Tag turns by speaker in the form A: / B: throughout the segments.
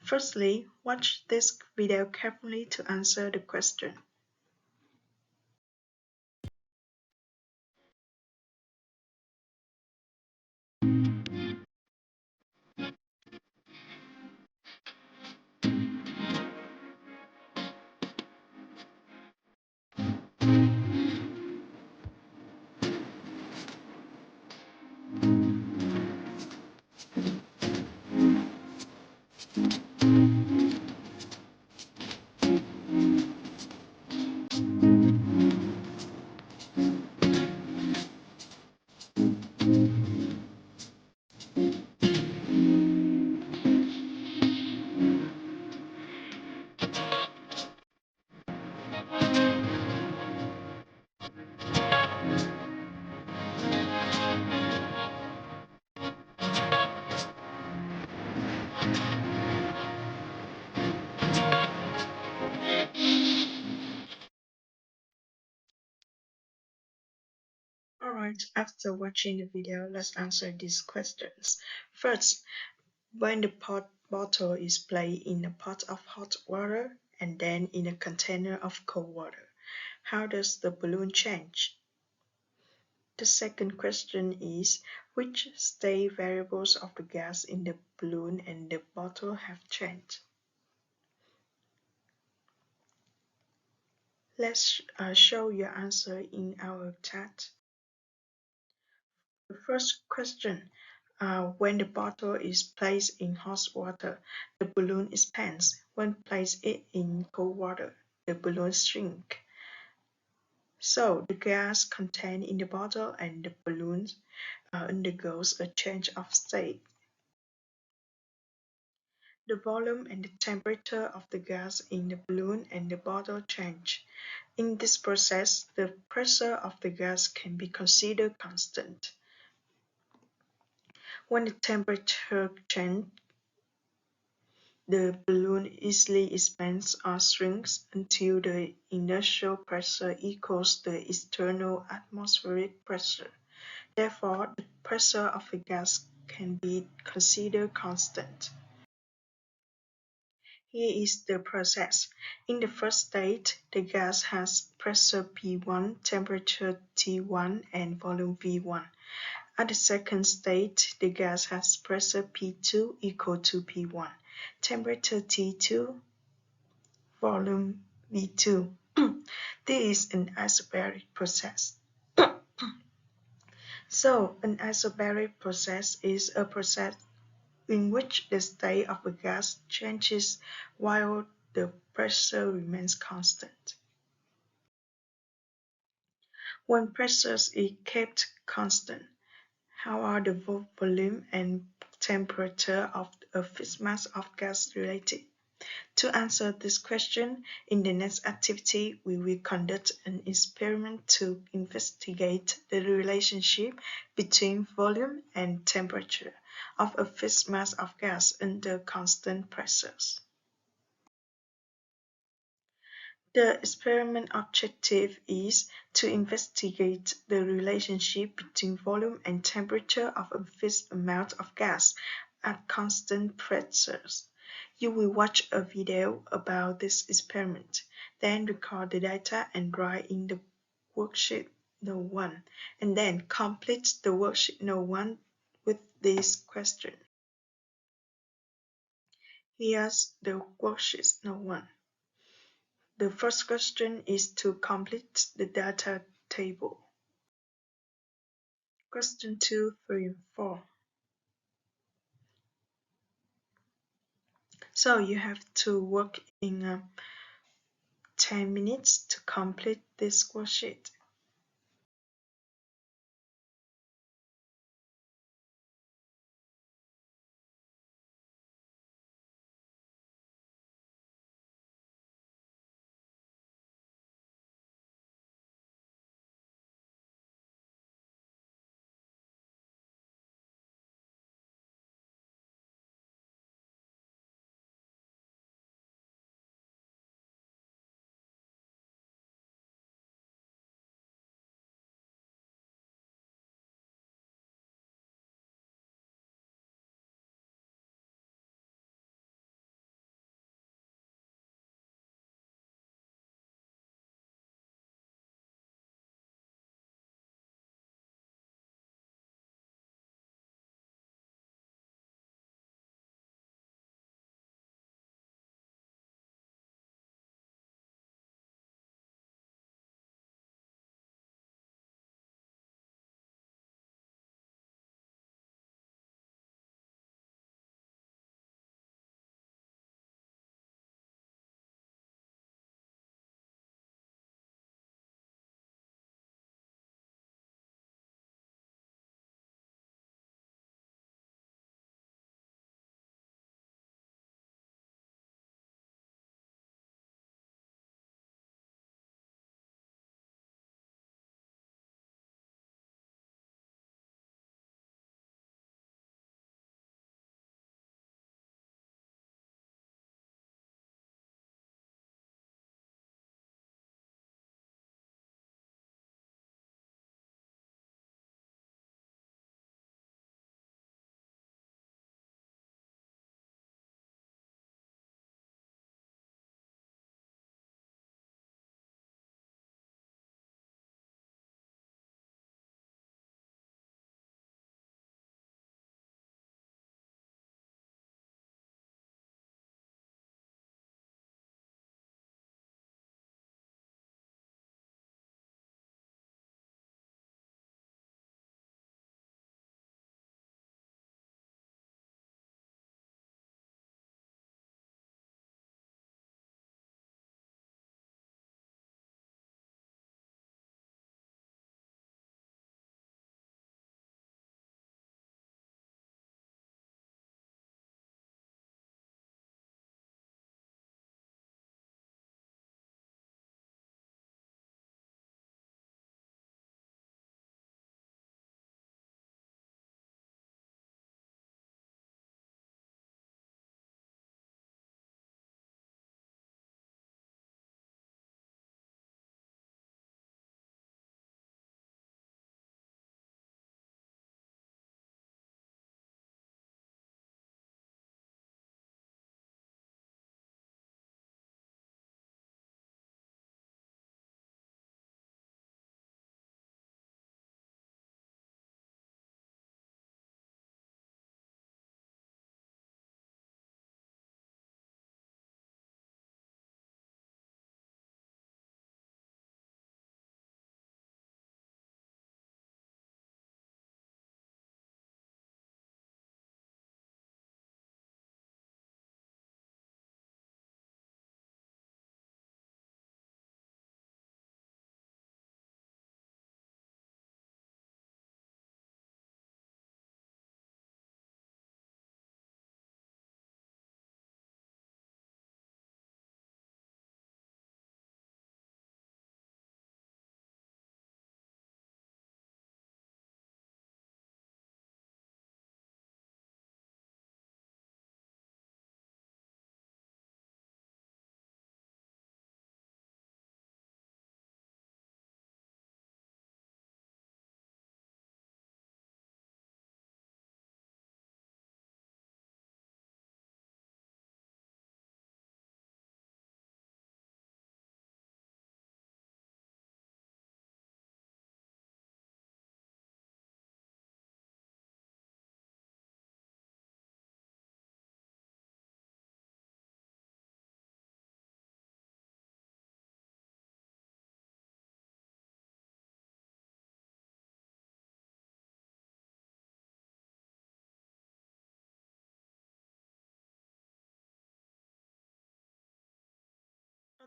A: Firstly, watch this video carefully to answer the question. Alright, after watching the video, let's answer these questions. First, when the bottle is placed in a pot of hot water and then in a container of cold water, how does the balloon change? The second question is, which state variables of the gas in the balloon and the bottle have changed? Let's show your answer in our chat. The first question, when the bottle is placed in hot water, the balloon expands. When placed in cold water, the balloon shrinks. So the gas contained in the bottle and the balloon undergoes a change of state. The volume and the temperature of the gas in the balloon and the bottle change. In this process, the pressure of the gas can be considered constant. When the temperature changes, the balloon easily expands or shrinks until the initial pressure equals the external atmospheric pressure. Therefore, the pressure of the gas can be considered constant. Here is the process. In the first state, the gas has pressure P1, temperature T1, and volume V1. At the second state, the gas has pressure P2 equal to P1, temperature T2, volume V2. This is an isobaric process. So, an isobaric process is a process in which the state of a gas changes while the pressure remains constant. When pressure is kept constant, how are the volume and temperature of a fixed mass of gas related? To answer this question, in the next activity, we will conduct an experiment to investigate the relationship between volume and temperature of a fixed mass of gas under constant pressures. The experiment objective is to investigate the relationship between volume and temperature of a fixed amount of gas at constant pressures. You will watch a video about this experiment, then record the data and write in the worksheet Note 1, and then complete the worksheet Note 1 with this question. Here's the worksheet Note 1. The first question is to complete the data table. Question 2, 3, and 4. So you have to work in 10 minutes to complete this worksheet.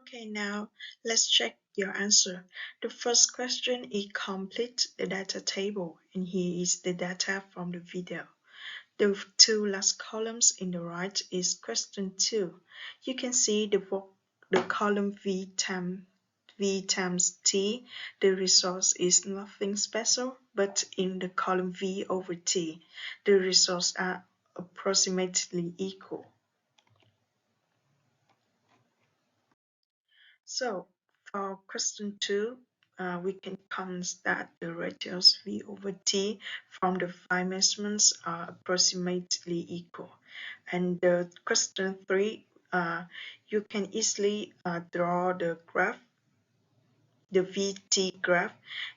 A: Okay, now let's check your answer. The first question is complete the data table, and here is the data from the video. The two last columns in the right is question 2. You can see the column V times T. The resource is nothing special, but in the column V over T, the results are approximately equal. So for question 2, we can constate the ratios V over T from the 5 measurements are approximately equal. And the question 3, you can easily draw the graph, the VT graph,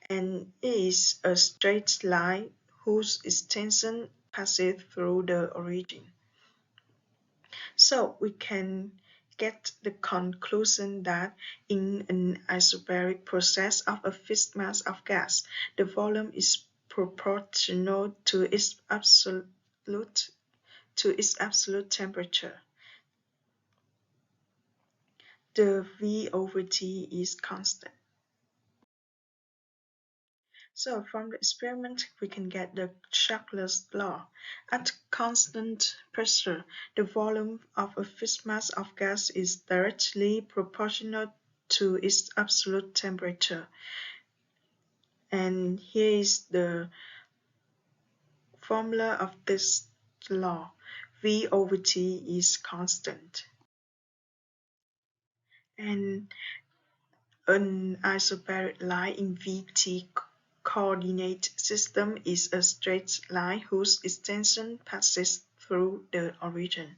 A: and it is a straight line whose extension passes through the origin. So we can get the conclusion that in an isobaric process of a fixed mass of gas, the volume is proportional to its absolute temperature. The V over T is constant. So from the experiment, we can get the Schachtler's law. At constant pressure, the volume of a fixed mass of gas is directly proportional to its absolute temperature. And here is the formula of this law. V over T is constant. And an isobaric line in VT coordinate system is a straight line whose extension passes through the origin.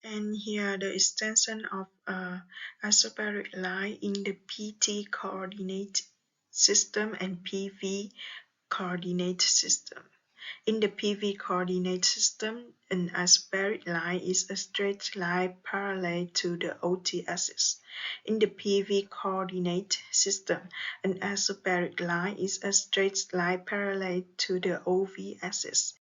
A: And here the extension of an isobaric line in the PT coordinate system and PV coordinate system. In the PV coordinate system, an isobaric line is a straight line parallel to the OT axis. In the PV coordinate system, an isobaric line is a straight line parallel to the OV axis.